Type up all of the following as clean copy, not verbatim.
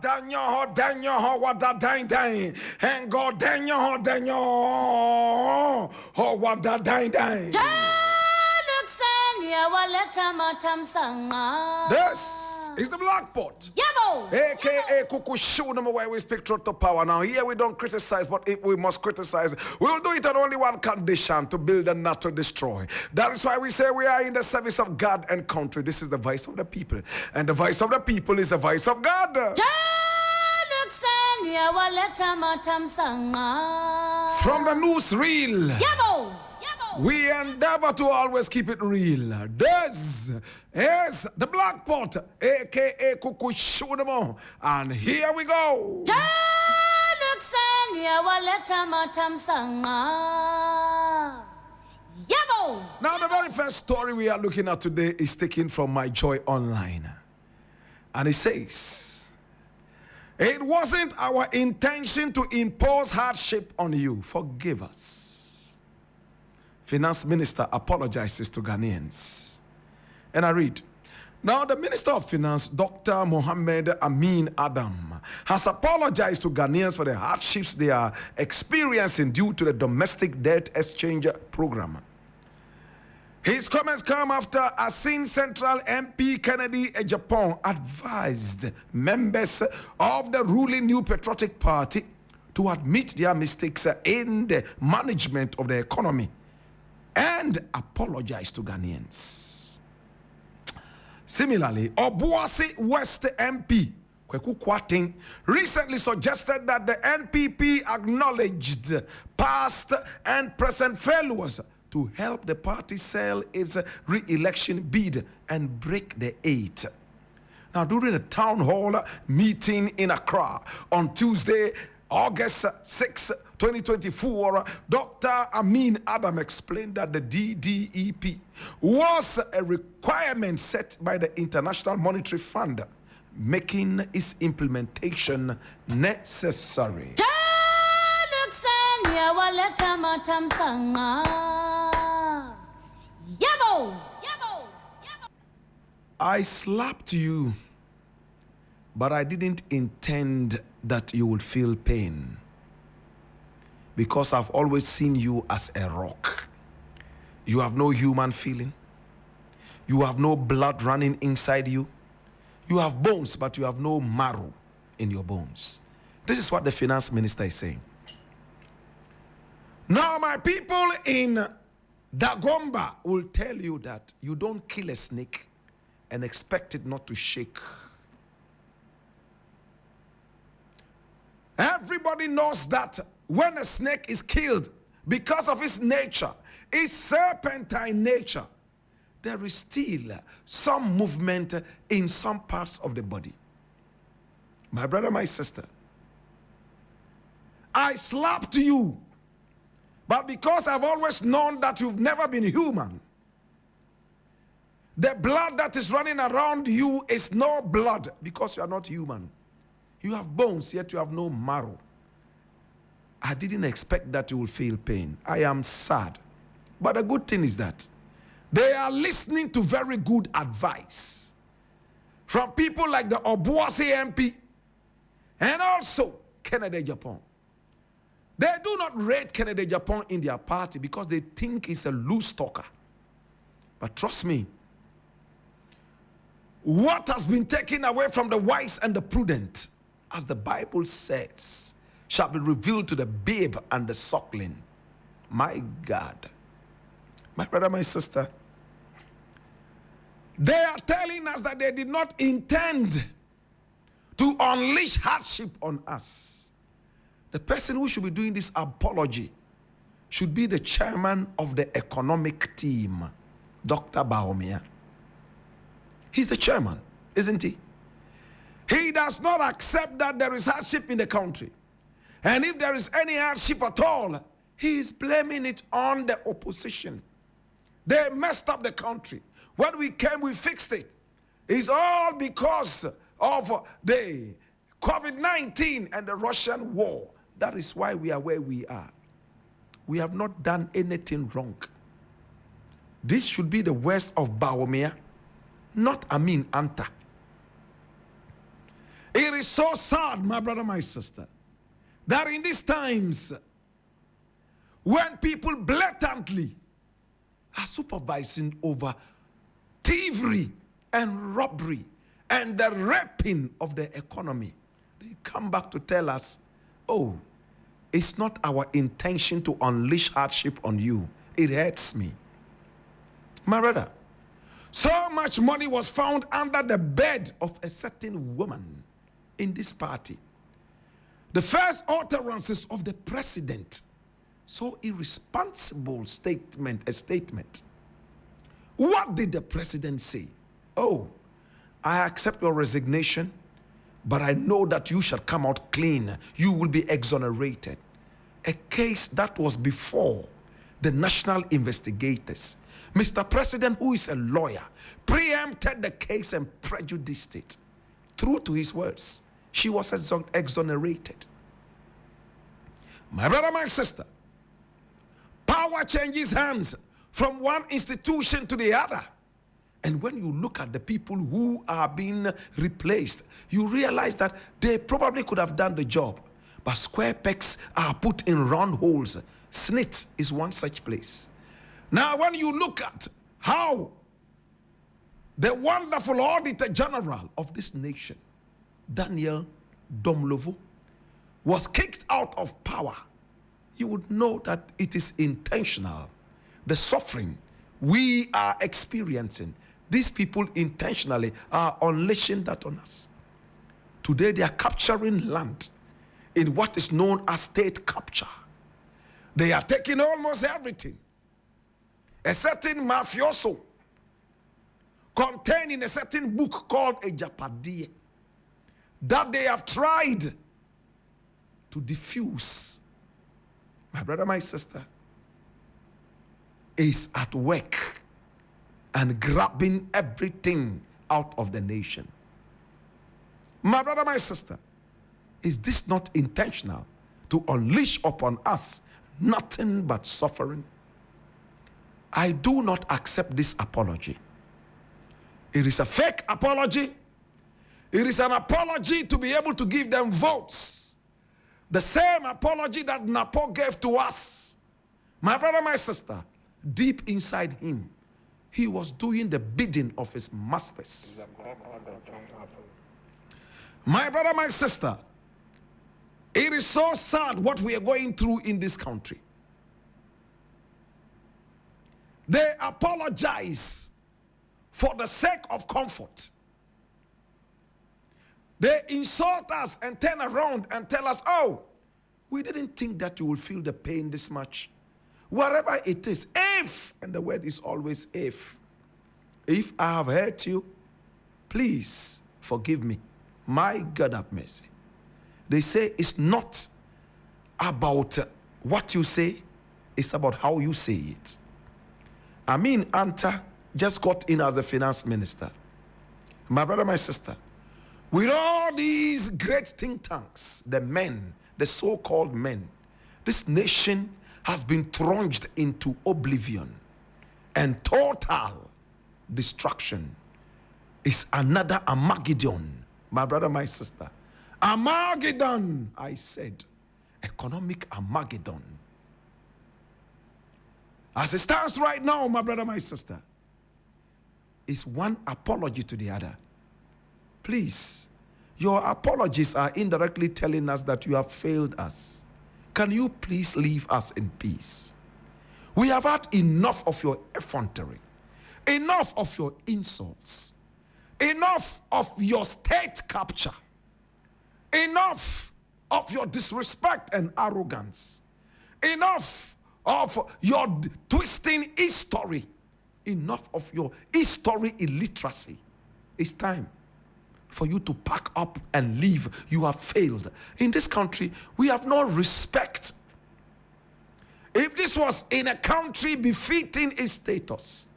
Danyo, what a dang, and go Danyo, oh, what a dang. This is the Black Pot, aka Kukushunum, where we speak truth to power. Now, here we don't criticize, but if we must criticize, we will do it on only one condition: to build and not to destroy. That is why we say we are in the service of God and country. This is the voice of the people, and the voice of the people is the voice of God. From the newsreel, we endeavor to always keep it real. This is the Black Pot, aka Kukushunamo, and here we go. Now, the very first story we are looking at today is taken from My Joy Online, and it says, "It wasn't our intention to impose hardship on you. Forgive us." Finance Minister apologizes to Ghanaians. And I read, "Now the Minister of Finance, Dr. Mohammed Amin Adam, has apologized to Ghanaians for the hardships they are experiencing due to the domestic debt exchange program. His comments come after Asin Central MP Kennedy Ejapon advised members of the ruling New Patriotic Party to admit their mistakes in the management of the economy and apologize to Ghanaians. Similarly, Obuasi West MP Kweku Kwating recently suggested that the NPP acknowledged past and present failures to help the party sell its re-election bid and break the eight. Now, during a town hall meeting in Accra on Tuesday, August 6, 2024, Dr. Amin Adam explained that the DDEP was a requirement set by the International Monetary Fund, making its implementation necessary. I slapped you, but I didn't intend that you would feel pain, because I've always seen you as a rock. You have no human feeling. You have no blood running inside you. You have bones, but you have no marrow in your bones." This is what the finance minister is saying. Now, my people in Dagomba will tell you that you don't kill a snake and expect it not to shake. Everybody knows that when a snake is killed, because of its nature, its serpentine nature, there is still some movement in some parts of the body. My brother, my sister, I slapped you, but because I've always known that you've never been human, the blood that is running around you is no blood, because you are not human. You have bones, yet you have no marrow. I didn't expect that you will feel pain. I am sad. But the good thing is that they are listening to very good advice from people like the Obuasi MP and also Kennedy Japan. They do not rate Kennedy Japan in their party because they think he's a loose talker. But trust me, what has been taken away from the wise and the prudent, as the Bible says, shall be revealed to the babe and the suckling. My God. My brother, my sister, they are telling us that they did not intend to unleash hardship on us. The person who should be doing this apology should be the chairman of the economic team, Dr. Bawumia. He's the chairman, isn't he? He does not accept that there is hardship in the country. And if there is any hardship at all, he is blaming it on the opposition. They messed up the country. When we came, we fixed it. It's all because of the COVID-19 and the Russian war. That is why we are where we are. We have not done anything wrong. This should be the worst of Bawumia, not Amin Anta. It is so sad, my brother, my sister, that in these times, when people blatantly are supervising over thievery and robbery and the raping of the economy, they come back to tell us, oh, it's not our intention to unleash hardship on you. It hurts me. My brother, so much money was found under the bed of a certain woman in this party. The first utterances of the president, so irresponsible statement, a statement. What did the president say? Oh, I accept your resignation, but I know that you shall come out clean. You will be exonerated. A case that was before the national investigators. Mr. President, who is a lawyer, preempted the case and prejudiced it. True to his words, she was exonerated. My brother, my sister, power changes hands from one institution to the other. And when you look at the people who are being replaced, you realize that they probably could have done the job, but square pegs are put in round holes. SNIT is one such place. Now, when you look at how the wonderful Auditor General of this nation, Daniel Domlovo, was kicked out of power, you would know that it is intentional. The suffering we are experiencing, these people intentionally are unleashing that on us. Today they are capturing land in what is known as state capture. They are taking almost everything. A certain mafioso contained in a certain book called a Japadiye that they have tried to diffuse. My brother, my sister, is at work and grabbing everything out of the nation. My brother, my sister, is this not intentional to unleash upon us nothing but suffering? I do not accept this apology. It is a fake apology. It is an apology to be able to give them votes. The same apology that Napo gave to us. My brother, my sister, deep inside him, he was doing the bidding of his masters. My brother, my sister, it is so sad what we are going through in this country. They apologize for the sake of comfort. They insult us and turn around and tell us, oh, we didn't think that you will feel the pain this much. Wherever it is, if, and the word is always if I have hurt you, please forgive me. My God have mercy. They say it's not about what you say, it's about how you say it. Amin Anta just got in as a finance minister. My brother, my sister, with all these great think tanks, the men, the so-called men, this nation has been plunged into oblivion and total destruction. It's another Armageddon, my brother, my sister. Armageddon, I said, economic Armageddon. As it stands right now, my brother, my sister, it's one apology to the other. Please, your apologies are indirectly telling us that you have failed us. Can you please leave us in peace? We have had enough of your effrontery, enough of your insults, enough of your state capture, enough of your disrespect and arrogance, enough of your twisting history, enough of your history illiteracy. It's time for you to pack up and leave. You have failed. In this country, we have no respect. If this was in a country befitting its status,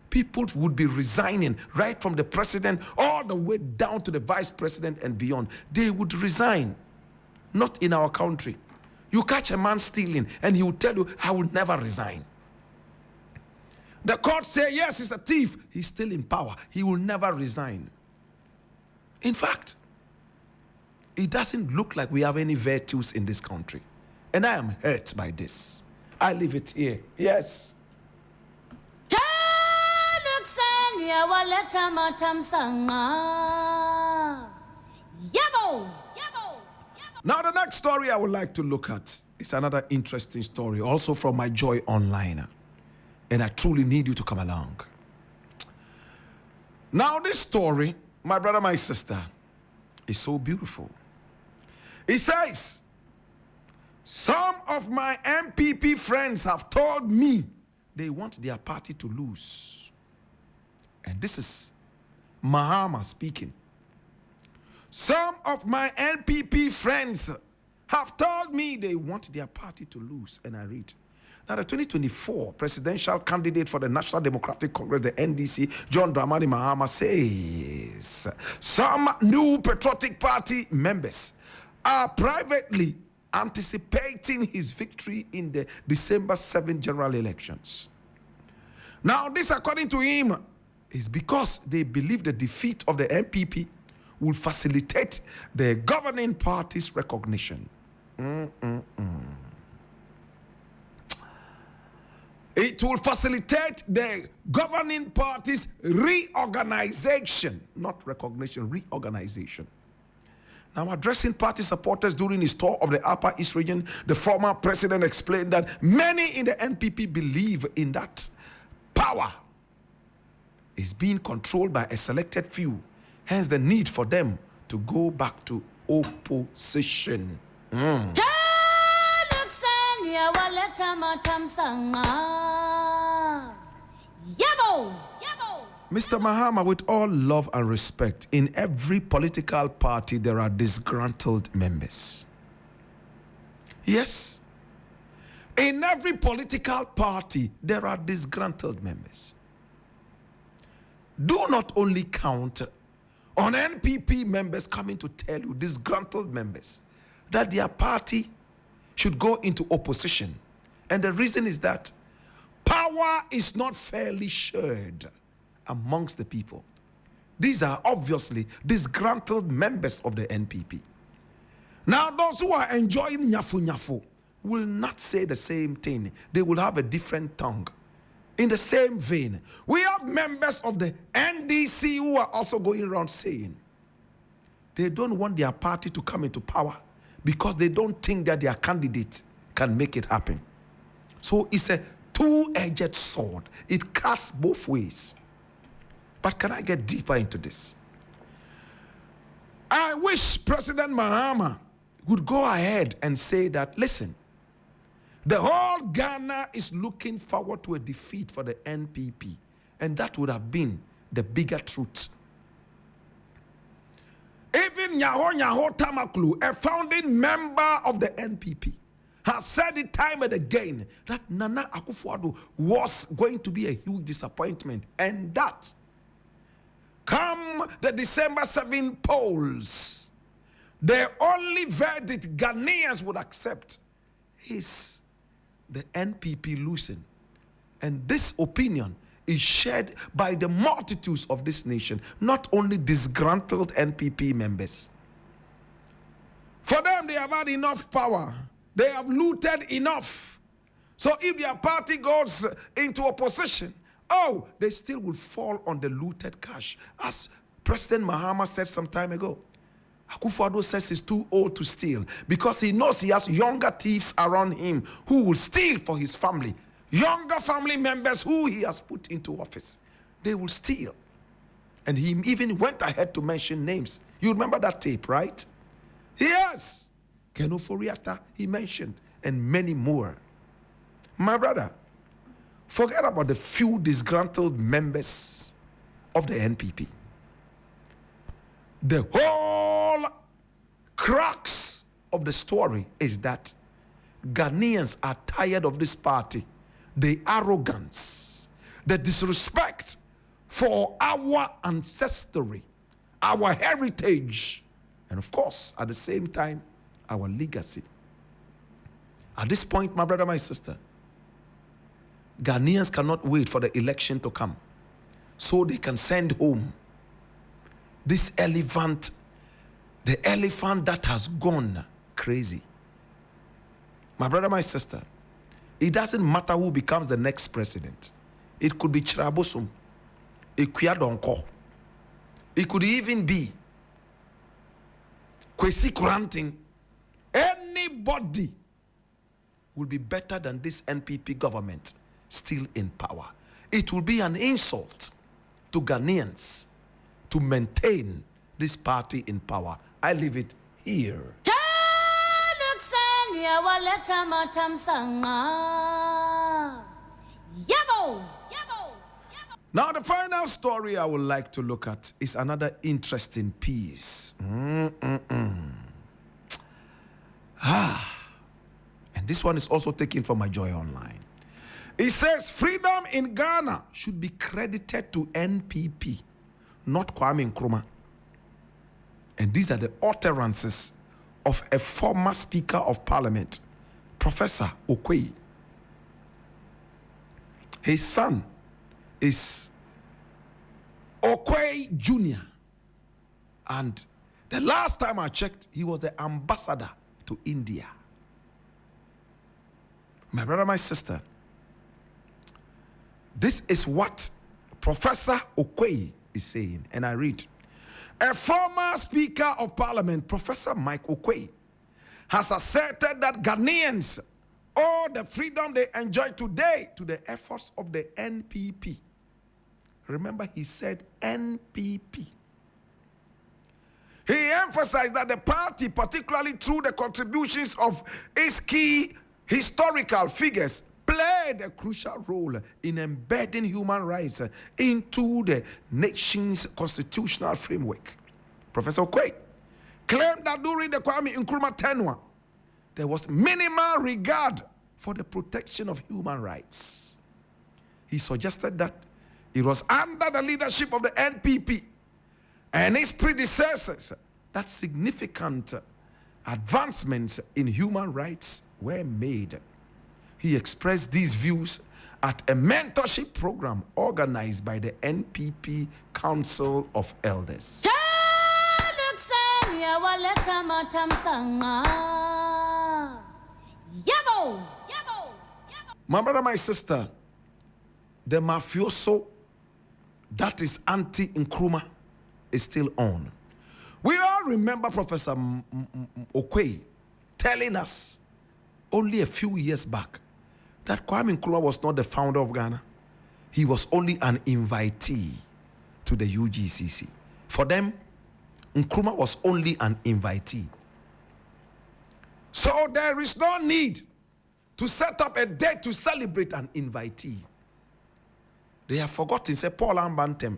people would be resigning, right from the president all the way down to the vice president and beyond. They would resign. Not in our country. You catch a man stealing and he will tell you, I will never resign. The court say, yes, he's a thief. He's still in power. He will never resign. In fact, it doesn't look like we have any virtues in this country. And I am hurt by this. I leave it here. Yes. Now, the next story I would like to look at is another interesting story, also from my Joy Online. And I truly need you to come along. Now, this story, my brother, my sister, is so beautiful. It says, some of my MPP friends have told me they want their party to lose. And this is Mahama speaking. Some of my NPP friends have told me they want their party to lose. And I read. Now, the 2024 presidential candidate for the National Democratic Congress, the NDC, John Dramani Mahama, says some new patriotic party members are privately anticipating his victory in the December 7 general elections. Now, this, according to him, is because they believe the defeat of the MPP will facilitate the governing party's recognition. It will facilitate the governing party's reorganization, not recognition, reorganization. Now, addressing party supporters during his tour of the Upper East region, the former president explained that many in the NPP believe in that power is being controlled by a selected few, hence the need for them to go back to opposition. Mr. Mahama, with all love and respect, in every political party there are disgruntled members. Yes. In every political party there are disgruntled members. Do not only count on NPP members coming to tell you, disgruntled members, that their party should go into opposition. And the reason is that power is not fairly shared amongst the people. These are obviously disgruntled members of the NPP. Now, those who are enjoying nyafu nyafu will not say the same thing. They will have a different tongue. In the same vein, we have members of the NDC who are also going around saying they don't want their party to come into power because they don't think that their candidate can make it happen. So it's a two-edged sword. It cuts both ways. But can I get deeper into this? I wish President Mahama would go ahead and say that, listen, the whole Ghana is looking forward to a defeat for the NPP. And that would have been the bigger truth. Even Nyaho Tamaklu, a founding member of the NPP, has said it time and again that Nana Akufo-Addo was going to be a huge disappointment. And that, come the December 7 polls, the only verdict Ghanaians would accept is the NPP losing. And this opinion is shared by the multitudes of this nation, not only disgruntled NPP members. For them, they have had enough power. They have looted enough. So if their party goes into opposition, they still will fall on the looted cash. As President Mahama said some time ago, Akufo-Addo says he's too old to steal because he knows he has younger thieves around him who will steal for his family. Younger family members who he has put into office. They will steal. And he even went ahead to mention names. You remember that tape, right? Yes. Kenoforiata, he mentioned, and many more. My brother, forget about the few disgruntled members of the NPP. The whole crux of the story is that Ghanaians are tired of this party, the arrogance, the disrespect for our ancestry, our heritage, and of course, at the same time, our legacy. At this point, my brother, my sister, Ghanaians cannot wait for the election to come so they can send home this elephant, The elephant that has gone crazy. My brother, my sister, it doesn't matter who becomes the next president. It could be Chirabosum, Ekuadonko. It could even be Kwesi Kuranting. Anybody will be better than this NPP government still in power. It will be an insult to Ghanaians to maintain this party in power. I leave it here. Now, the final story I would like to look at is another interesting piece. And this one is also taken from My Joy Online. It says freedom in Ghana should be credited to NPP, not Kwame Nkrumah. And these are the utterances of a former Speaker of Parliament, Professor Okoye. His son is Okoye Jr. And the last time I checked, he was the ambassador to India. My brother, my sister, this is what Professor Okoye is saying, and I read. A former Speaker of Parliament, Professor Mike Okoye, has asserted that Ghanaians owe the freedom they enjoy today to the efforts of the NPP. Remember, he said NPP. He emphasized that the party, particularly through the contributions of its key historical figures, played a crucial role in embedding human rights into the nation's constitutional framework. Professor Okoye claimed that during the Kwame Nkrumah tenure, there was minimal regard for the protection of human rights. He suggested that it was under the leadership of the NPP and its predecessors that significant advancements in human rights were made. He expressed these views at a mentorship program organized by the NPP Council of Elders. My brother, my sister, the mafioso that is anti-Nkrumah is still on. We all remember Professor Okoye telling us only a few years back that Kwame Nkrumah was not the founder of Ghana. He was only an invitee to the UGCC. For them, Nkrumah was only an invitee. So there is no need to set up a date to celebrate an invitee. They have forgotten, say Paul Ambantem.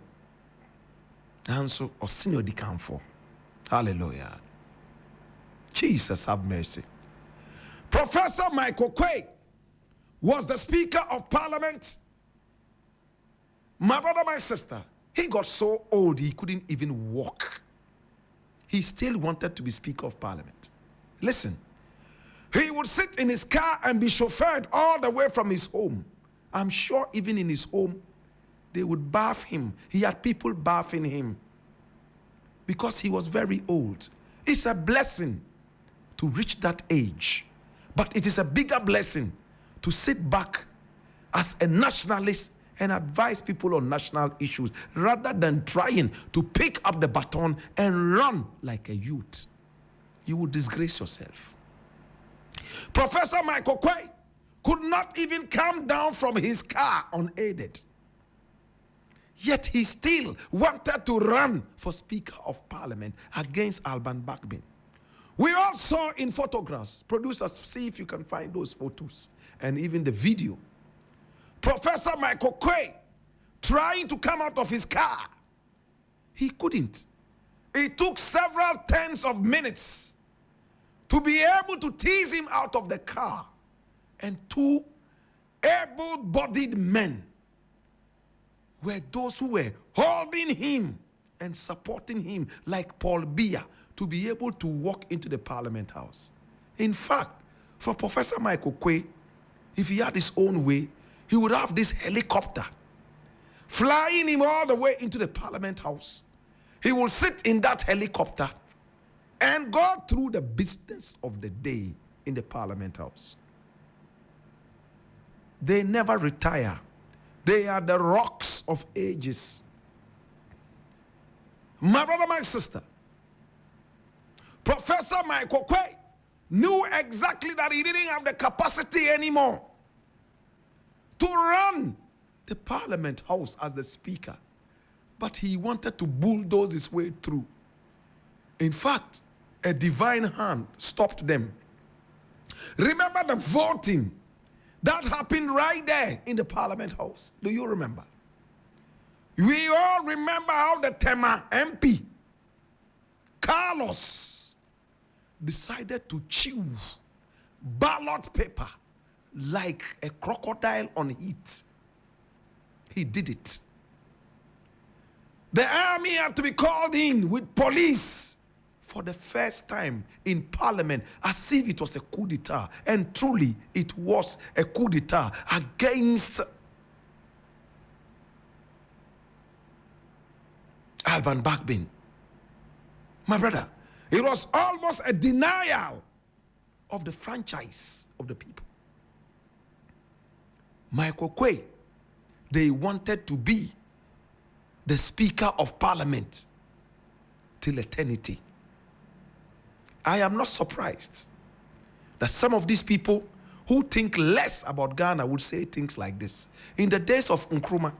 And so, Osinyo Dikanfo. Hallelujah. Jesus have mercy. Professor Michael Okoye was the Speaker of Parliament. My brother, my sister, he got so old he couldn't even walk. He still wanted to be Speaker of Parliament. Listen, he would sit in his car and be chauffeured all the way from his home. I'm sure even in his home, they would bath him. He had people bathing him because he was very old. It's a blessing to reach that age. But it is a bigger blessing to sit back as a nationalist and advise people on national issues rather than trying to pick up the baton and run like a youth. You will disgrace yourself. Professor Michael Okoye could not even come down from his car unaided. Yet he still wanted to run for Speaker of Parliament against Alban Bagbin. We all saw in photographs. Producers, see if you can find those photos and even the video. Professor Michael Okoye trying to come out of his car. He couldn't. It took several tens of minutes to be able to tease him out of the car. And two able-bodied men were those who were holding him and supporting him like Paul Biya to be able to walk into the Parliament House. In fact, for Professor Michael Okoye, if he had his own way, he would have this helicopter flying him all the way into the Parliament House. He will sit in that helicopter and go through the business of the day in the Parliament House. They never retire. They are the rocks of ages. My brother, my sister, Professor Michael Quay knew exactly that he didn't have the capacity anymore to run the Parliament House as the Speaker, but he wanted to bulldoze his way through. In fact, a divine hand stopped them. Remember the voting that happened right there in the Parliament House? Do you remember? We all remember how the Tema MP, Carlos, decided to chew ballot paper like a crocodile on heat. He did it. The army had to be called in with police for the first time in Parliament, as if it was a coup d'etat. And truly, it was a coup d'etat against Alban Bagbin. My brother, it was almost a denial of the franchise of the people. Michael Quay, they wanted to be the Speaker of Parliament till eternity. I am not surprised that some of these people who think less about Ghana would say things like this. In the days of Nkrumah,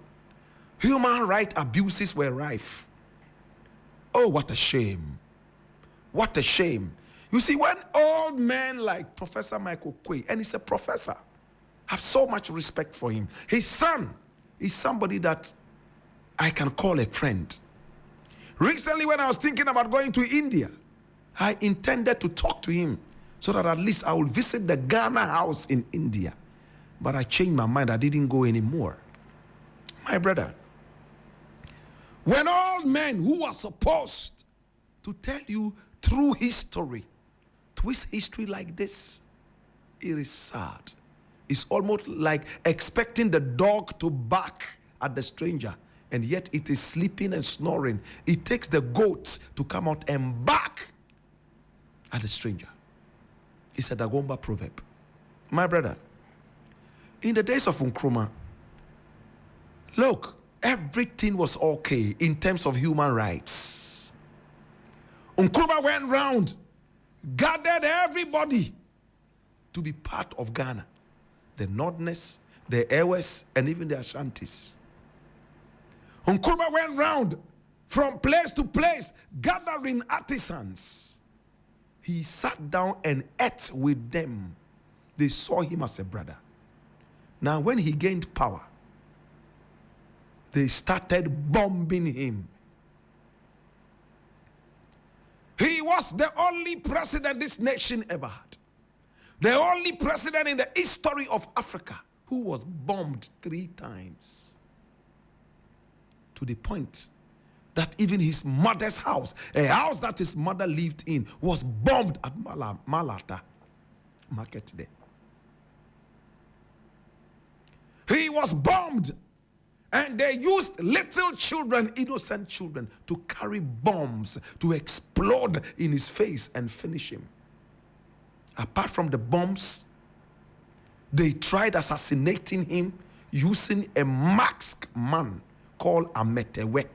human rights abuses were rife. Oh, what a shame. What a shame. You see, when old men like Professor Michael Quay, and he's a professor, have so much respect for him. His son is somebody that I can call a friend. Recently, when I was thinking about going to India, I intended to talk to him so that at least I will visit the Ghana house in India. But I changed my mind. I didn't go anymore. My brother, when all men who are supposed to tell you true history twist history like this, it is sad. It's almost like expecting the dog to bark at the stranger, and yet it is sleeping and snoring. It takes the goats to come out and bark at the stranger. It's a Dagomba proverb. My brother, in the days of Nkrumah, look, everything was okay in terms of human rights. Nkrumah went round, gathered everybody to be part of Ghana. The Northerners, the Ewes, and even the Ashantis. Nkrumah went round from place to place, gathering artisans. He sat down and ate with them. They saw him as a brother. Now, when he gained power, they started bombing him. He was the only president this nation ever had. The only president in the history of Africa who was bombed 3 times. To the point that even his mother's house, a house that his mother lived in, was bombed at Malata Market Day. He was bombed, and they used little children, innocent children, to carry bombs to explode in his face and finish him. Apart from the bombs, they tried assassinating him using a masked man called Ametewe.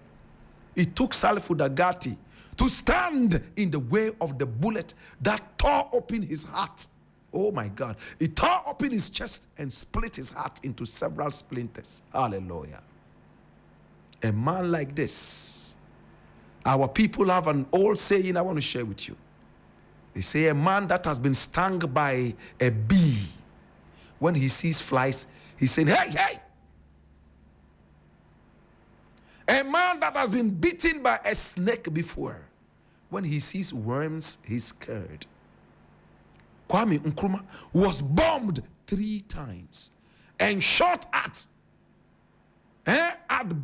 It took Salifu Dagati to stand in the way of the bullet that tore open his heart. Oh my God. It tore open his chest and split his heart into several splinters. Hallelujah. A man like this, our people have an old saying I want to share with you. They say a man that has been stung by a bee, when he sees flies, he's saying, hey, hey. A man that has been bitten by a snake before, when he sees worms, he's scared. Kwame Nkrumah was bombed 3 times and shot at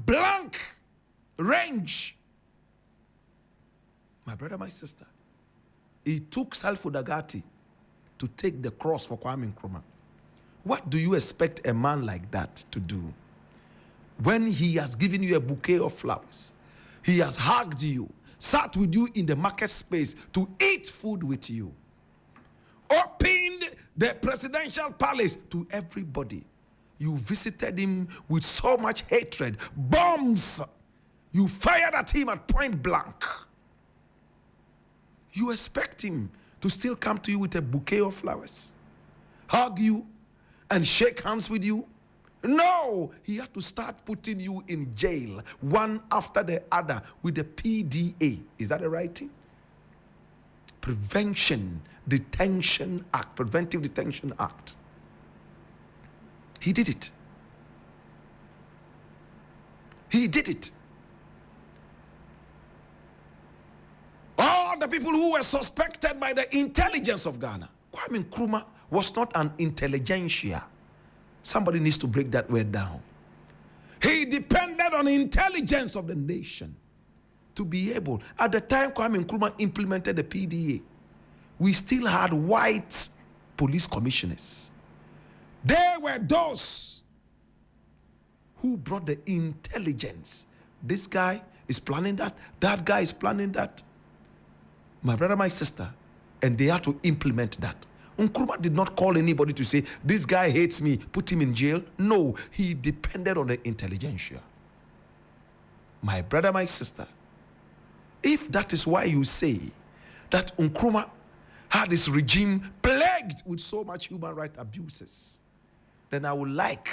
blank range. My brother, my sister, it took Salifu Dagati to take the cross for Kwame Nkrumah. What do you expect a man like that to do? When he has given you a bouquet of flowers, He has hugged you, sat with you in the market space to eat food with you, opened the presidential palace to everybody. You visited him with so much hatred, bombs. You fired at him at point blank. You expect him to still come to you with a bouquet of flowers, hug you, and shake hands with you? No, he had to start putting you in jail, one after the other, with the PDA. Is that the right thing? Preventive Detention Act. He did it. He did it. All the people who were suspected by the intelligence of Ghana. Kwame Nkrumah was not an intelligentsia. Somebody needs to break that word down. He depended on the intelligence of the nation to be able. At the time Kwame Nkrumah implemented the PDA, we still had white police commissioners. They were those who brought the intelligence. This guy is planning that. That guy is planning that. My brother, my sister, and they had to implement that. Nkrumah did not call anybody to say, this guy hates me, put him in jail. No, he depended on the intelligentsia. My brother, my sister, if that is why you say that Nkrumah had this regime plagued with so much human rights abuses, then I would like,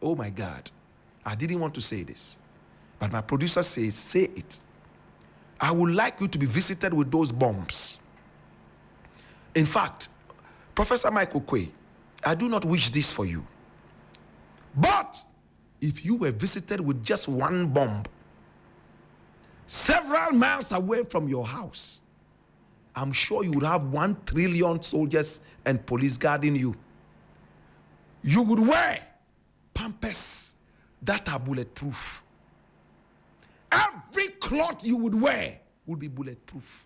oh my God, I didn't want to say this, but my producer says, say it. I would like you to be visited with those bombs. In fact, Professor Michael Quay, I do not wish this for you. But if you were visited with just one bomb, several miles away from your house, I'm sure you would have 1 trillion soldiers and police guarding you. You would wear pampers that are bulletproof. Every cloth you would wear would be bulletproof.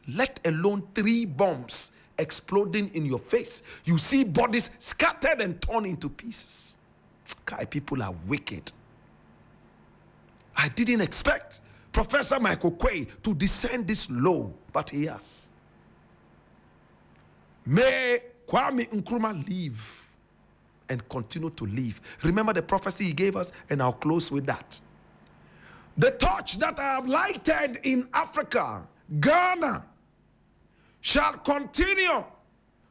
Let alone 3 bombs exploding in your face. You see bodies scattered and torn into pieces. People are wicked. I didn't expect Professor Michael Quay to descend this low, but he has. May Kwame Nkrumah live and continue to live. Remember the prophecy he gave us, and I'll close with that. The torch that I have lighted in Africa, Ghana, shall continue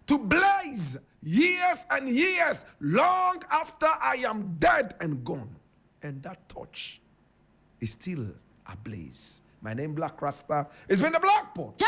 to blaze years and years, long after I am dead and gone. And that torch is still ablaze. My name is Blakk Rasta. It's been the Blakk Pot.